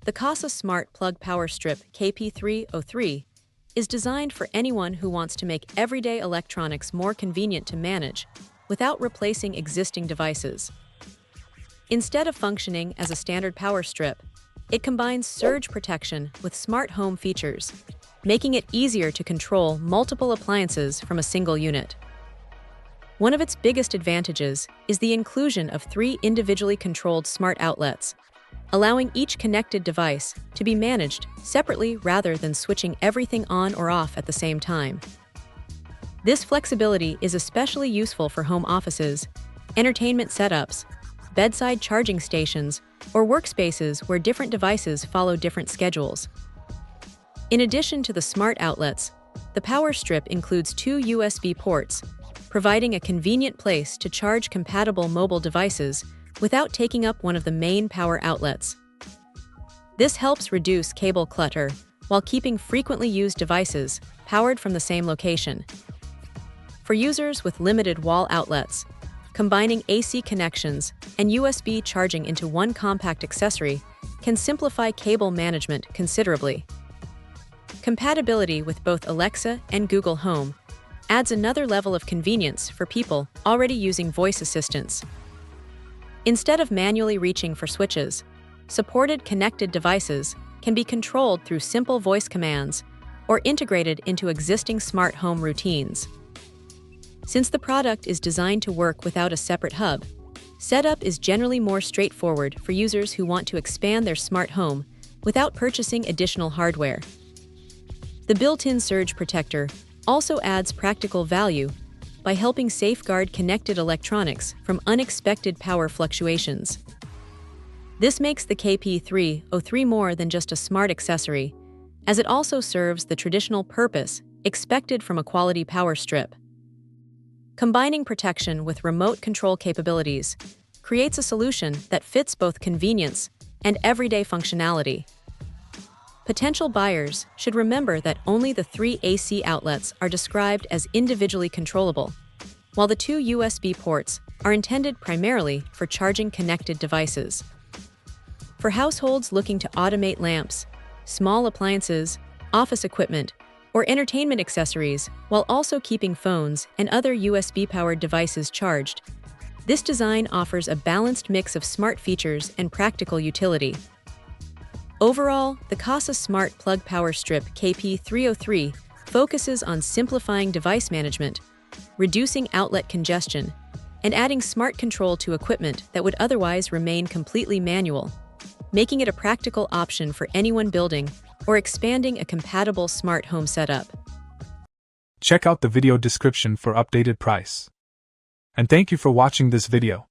The Kasa Smart Plug Power Strip KP303 is designed for anyone who wants to make everyday electronics more convenient to manage without replacing existing devices. Instead of functioning as a standard power strip, it combines surge protection with smart home features, making it easier to control multiple appliances from a single unit. One of its biggest advantages is the inclusion of 3 individually controlled smart outlets, allowing each connected device to be managed separately rather than switching everything on or off at the same time. This flexibility is especially useful for home offices, entertainment setups, bedside charging stations, or workspaces where different devices follow different schedules. In addition to the smart outlets, the power strip includes 2 USB ports, providing a convenient place to charge compatible mobile devices without taking up one of the main power outlets. This helps reduce cable clutter while keeping frequently used devices powered from the same location. For users with limited wall outlets, combining AC connections and USB charging into one compact accessory can simplify cable management considerably. Compatibility with both Alexa and Google Home adds another level of convenience for people already using voice assistants. Instead of manually reaching for switches, supported connected devices can be controlled through simple voice commands or integrated into existing smart home routines. Since the product is designed to work without a separate hub, setup is generally more straightforward for users who want to expand their smart home without purchasing additional hardware. The built-in surge protector also adds practical value by helping safeguard connected electronics from unexpected power fluctuations. This makes the KP303 more than just a smart accessory, as it also serves the traditional purpose expected from a quality power strip. Combining protection with remote control capabilities creates a solution that fits both convenience and everyday functionality. Potential buyers should remember that only the 3 AC outlets are described as individually controllable, while the 2 USB ports are intended primarily for charging connected devices. For households looking to automate lamps, small appliances, office equipment, or entertainment accessories while also keeping phones and other USB-powered devices charged, this design offers a balanced mix of smart features and practical utility. Overall, the Kasa Smart Plug Power Strip KP303 focuses on simplifying device management, reducing outlet congestion, and adding smart control to equipment that would otherwise remain completely manual, making it a practical option for anyone building or expanding a compatible smart home setup. Check out the video description for updated price. And thank you for watching this video.